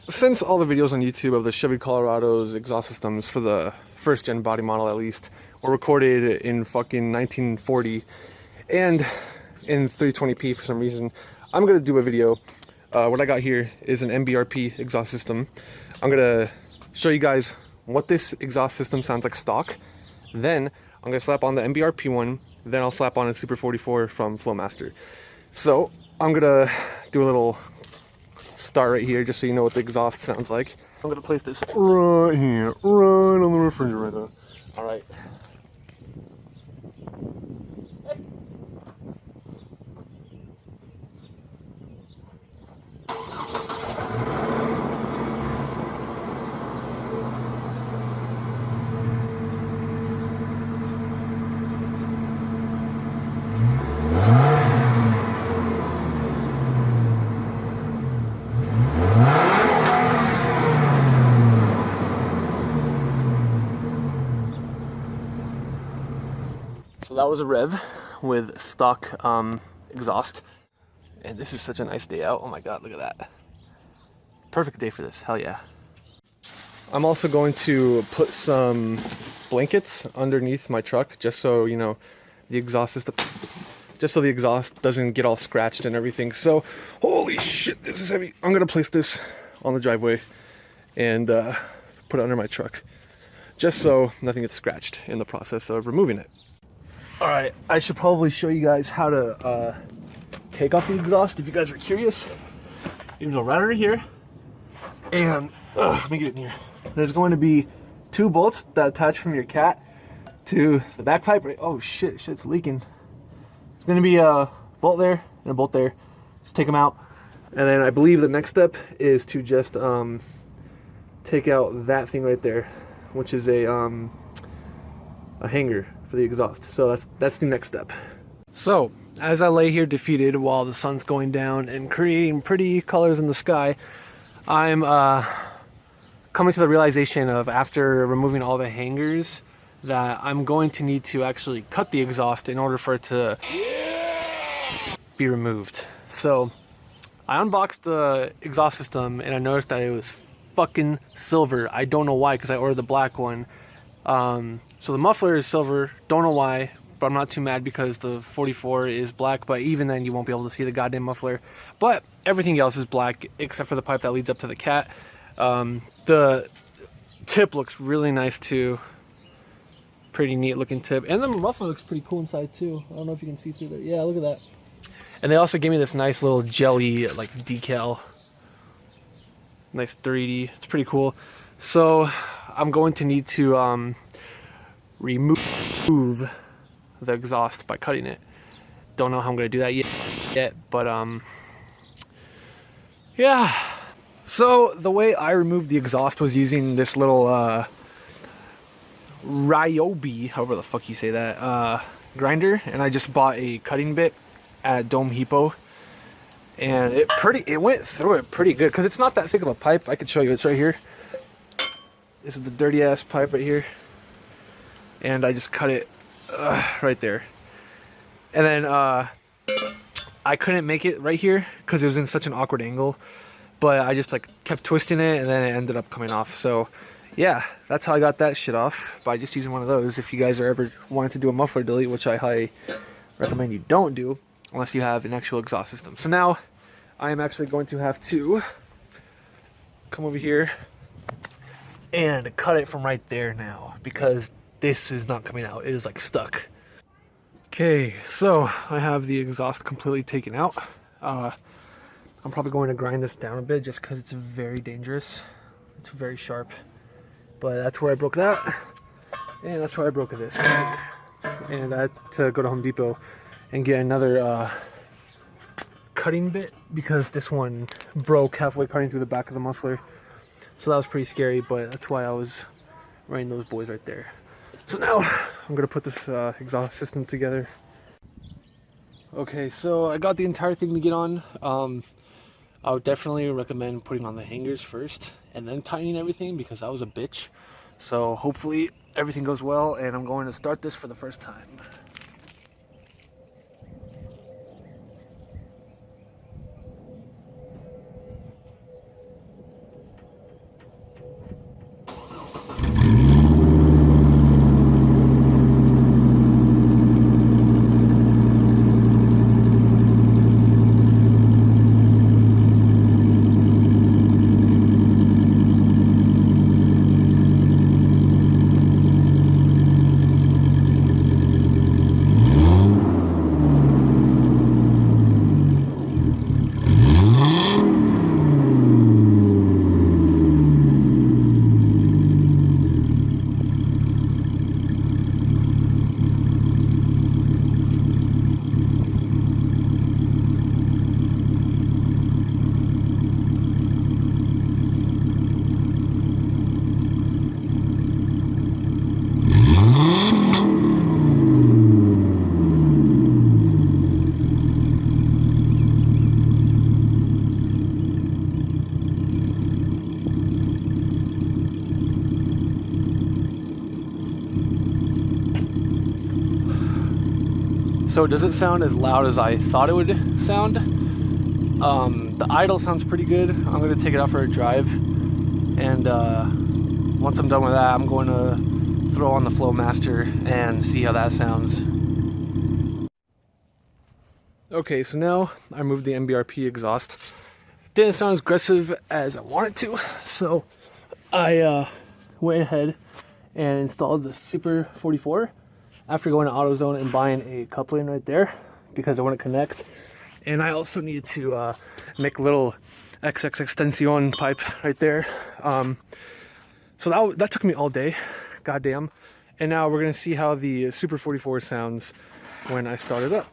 since all the videos on YouTube of the Chevy Colorado's exhaust systems for the first gen body model at least were recorded in fucking 1940 and in 320p for some reason, I'm gonna do a video. What I got here is an MBRP exhaust system. I'm gonna show you guys what this exhaust system sounds like stock. Then I'm gonna slap on the MBRP one. Then I'll slap on a Super 44 from Flowmaster. So I'm gonna do a little start right here, just so you know what the exhaust sounds like. I'm gonna place this right here, right on the refrigerator. All right. So that was a rev with stock exhaust, and this is such a nice day out. Oh my god, look at that. Perfect day for this, hell yeah. I'm also going to put some blankets underneath my truck just so, you know, the exhaust system, just so the exhaust doesn't get all scratched and everything. So, holy shit, this is heavy. I'm gonna place this on the driveway and put it under my truck, just so nothing gets scratched in the process of removing it. All right, I should probably show you guys how to take off the exhaust if you guys are curious. You go right over here, and let me get in here. There's going to be 2 bolts that attach from your cat to the back pipe. Right? Oh shit, shit's leaking. There's going to be a bolt there and a bolt there. Just take them out, and then I believe the next step is to just take out that thing right there, which is a hanger for the exhaust. So that's the next step. So as I lay here defeated while the sun's going down and creating pretty colors in the sky, I'm coming to the realization of, after removing all the hangers, that I'm going to need to actually cut the exhaust in order for it to be removed. So I unboxed the exhaust system and I noticed that it was fucking silver. I don't know why, because I ordered the black one. So the muffler is silver, don't know why, but I'm not too mad because the 44 is black, but even then you won't be able to see the goddamn muffler. But everything else is black except for the pipe that leads up to the cat. The tip looks really nice too. Pretty neat looking tip. And the muffler looks pretty cool inside too. I don't know if you can see through there. Yeah, look at that. And they also gave me this nice little jelly like decal. Nice 3D. It's pretty cool. So I'm going to need to remove the exhaust by cutting it. Don't know how I'm going to do that yet, but yeah. So the way I removed the exhaust was using this little Ryobi, however the fuck you say that, grinder, and I just bought a cutting bit at Dome Depot, and it went through it pretty good because it's not that thick of a pipe. I could show you, it's right here. This is the dirty ass pipe right here, and I just cut it right there. And then I couldn't make it right here because it was in such an awkward angle, but I just like kept twisting it and then it ended up coming off. So yeah, that's how I got that shit off, by just using one of those. If you guys are ever wanting to do a muffler delete, which I highly recommend you don't do unless you have an actual exhaust system. So now I am actually going to have to come over here and cut it from right there now, because this is not coming out. It is like stuck. Okay, so I have the exhaust completely taken out. I'm probably going to grind this down a bit just because it's very dangerous. It's very sharp. But that's where I broke that, and that's where I broke this. And I had to go to Home Depot and get another cutting bit because this one broke halfway cutting through the back of the muffler. So that was pretty scary, but that's why I was running those boys right there. So now I'm gonna put this exhaust system together. Okay, so I got the entire thing to get on. I would definitely recommend putting on the hangers first and then tightening everything, because that was a bitch. So hopefully everything goes well, and I'm going to start this for the first time. So does it sound as loud as I thought it would sound? The idle sounds pretty good. I'm going to take it out for a drive, and once I'm done with that, I'm going to throw on the Flowmaster and see how that sounds. Okay, so now I moved the MBRP exhaust. Didn't sound as aggressive as I wanted to, so I went ahead and installed the Super 44 after going to AutoZone and buying a coupling right there because I want to connect. And I also needed to make a little XX extension pipe right there. So that took me all day, goddamn. And now we're gonna see how the Super 44 sounds when I start it up.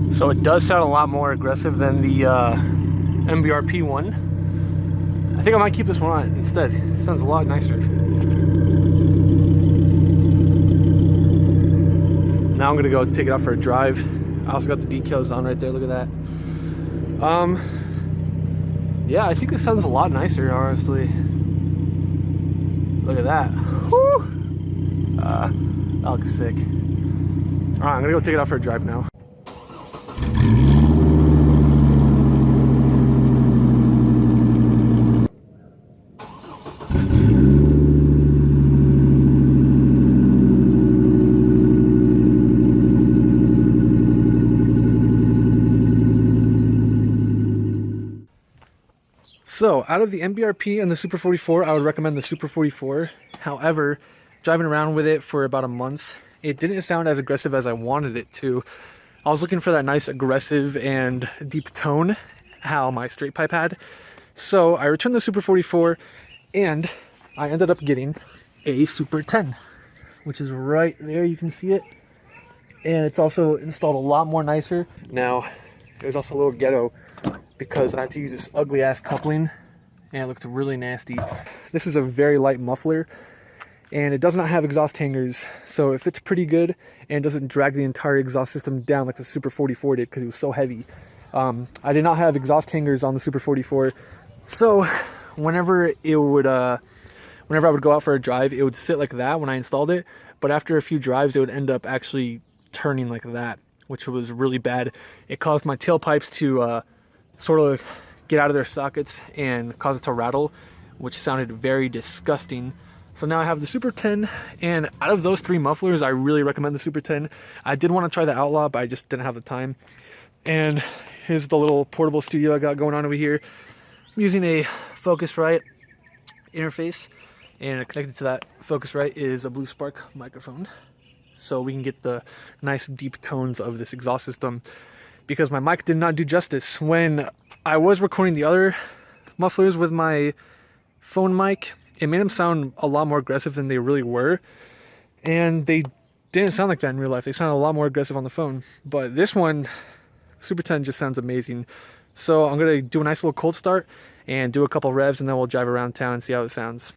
So it does sound a lot more aggressive than the MBRP one. I think I might keep this one on instead. It sounds a lot nicer. Now I'm gonna go take it out for a drive. I also got the decals on right there, look at that. Yeah, I think this sounds a lot nicer, honestly. Look at that. Whew! That looks sick. Alright, I'm gonna go take it out for a drive now. So, out of the MBRP and the Super 44, I would recommend the Super 44. However, driving around with it for about a month, it didn't sound as aggressive as I wanted it to. I was looking for that nice aggressive and deep tone, how my straight pipe had. So, I returned the Super 44, and I ended up getting a Super 10, which is right there, you can see it. And it's also installed a lot more nicer. Now, there's also a little ghetto, because I had to use this ugly ass coupling and it looked really nasty. This is a very light muffler and it does not have exhaust hangers, so it fits pretty good and doesn't drag the entire exhaust system down like the Super 44 did because it was so heavy. I did not have exhaust hangers on the Super 44, so whenever I would go out for a drive, it would sit like that when I installed it, but after a few drives it would end up actually turning like that, which was really bad. It caused my tailpipes to sort of get out of their sockets and cause it to rattle, which sounded very disgusting. So now I have the Super 10, and out of those three mufflers, I really recommend the Super 10. I did want to try the Outlaw, but I just didn't have the time. And here's the little portable studio I got going on over here. I'm using a Focusrite interface, and connected to that Focusrite is a Blue Spark microphone, so we can get the nice deep tones of this exhaust system, because my mic did not do justice. When I was recording the other mufflers with my phone mic, it made them sound a lot more aggressive than they really were, and they didn't sound like that in real life. They sounded a lot more aggressive on the phone, but this one, Super 10, just sounds amazing. So I'm gonna do a nice little cold start and do a couple revs, and then we'll drive around town and see how it sounds.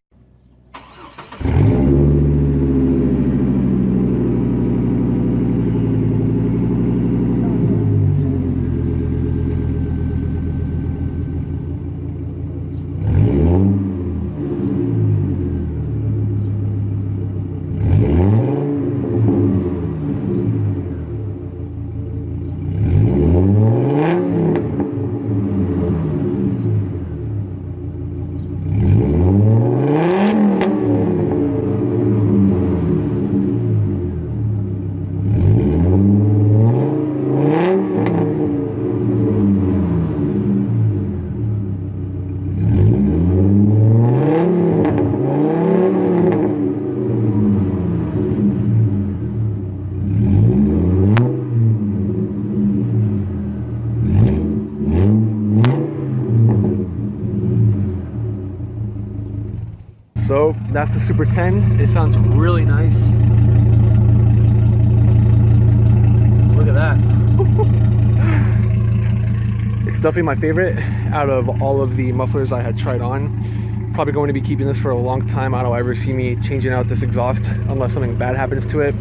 So that's the Super 10. It sounds really nice. Look at that. It's definitely my favorite out of all of the mufflers I had tried on. Probably going to be keeping this for a long time. I don't ever see me changing out this exhaust unless something bad happens to it.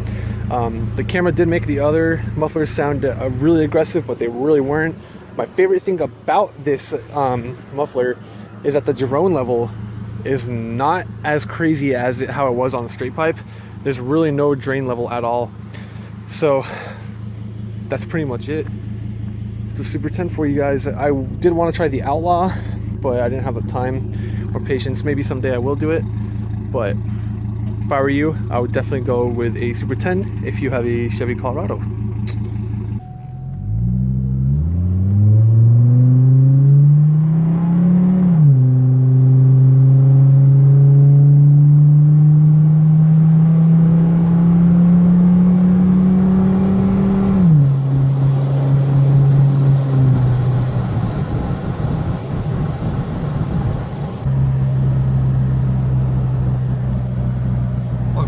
The camera did make the other mufflers sound really aggressive, but they really weren't. My favorite thing about this muffler is that the drone level is not as crazy as how it was on the straight pipe. There's really no drain level at all. So that's pretty much it. It's the Super 10 for you guys. I did want to try the Outlaw, but I didn't have the time or patience. Maybe someday I will do it, but if I were you, I would definitely go with a Super 10 if you have a Chevy Colorado.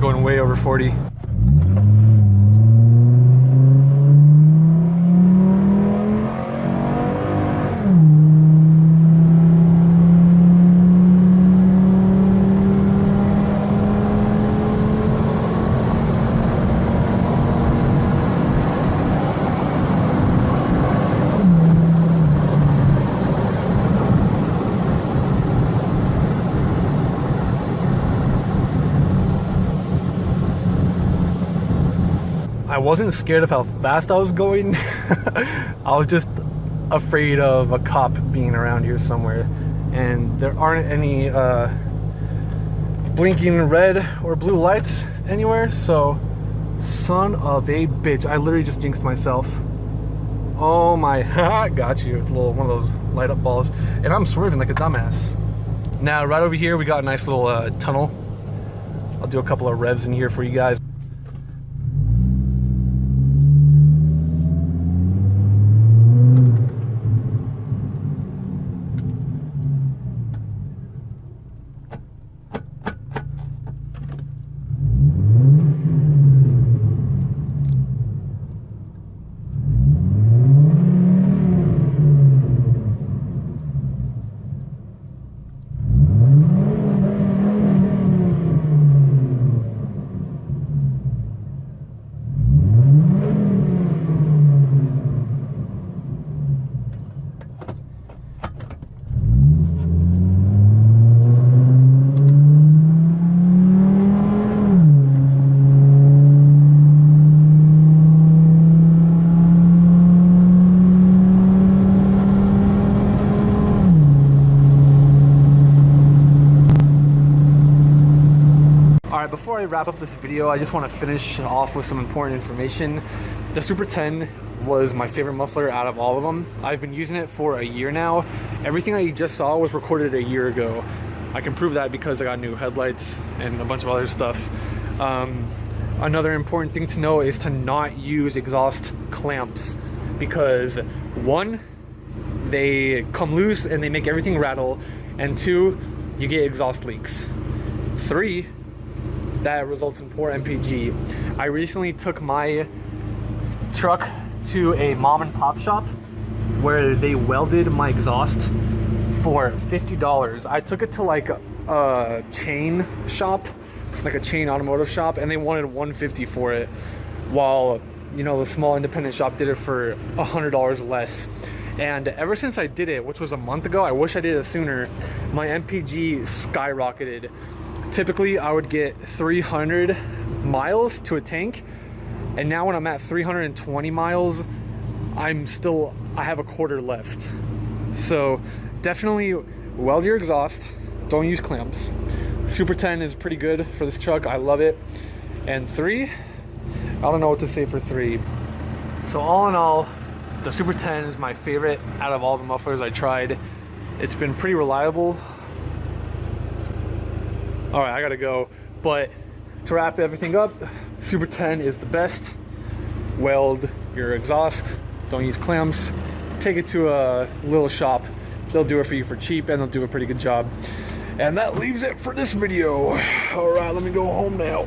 Going way over 40. I wasn't scared of how fast I was going. I was just afraid of a cop being around here somewhere, and there aren't any blinking red or blue lights anywhere. So son of a bitch, I literally just jinxed myself. Oh my, got you. It's a little one of those light up balls, and I'm swerving like a dumbass. Now right over here we got a nice little tunnel. I'll do a couple of revs in here for you guys. Before I wrap up this video, I just want to finish off with some important information. The Super 10 was my favorite muffler out of all of them. I've been using it for a year now. Everything I just saw was recorded a year ago. I can prove that because I got new headlights and a bunch of other stuff. Another important thing to know is to not use exhaust clamps, because one, they come loose and they make everything rattle, and two, you get exhaust leaks. Three, that results in poor MPG. I recently took my truck to a mom and pop shop where they welded my exhaust for $50. I took it to like a chain shop, like a chain automotive shop, and they wanted $150 for it, while, you know, the small independent shop did it for $100 less. And ever since I did it, which was a month ago, I wish I did it sooner, my MPG skyrocketed. Typically I would get 300 miles to a tank, and now when I'm at 320 miles, I have a quarter left. So definitely weld your exhaust, don't use clamps. Super 10 is pretty good for this truck, I love it. And three, I don't know what to say for three. So all in all, the Super 10 is my favorite out of all the mufflers I tried. It's been pretty reliable. All right, I gotta go. But to wrap everything up, Super 10 is the best. Weld your exhaust, don't use clamps. Take it to a little shop. They'll do it for you for cheap, and they'll do a pretty good job. And that leaves it for this video. All right, let me go home now.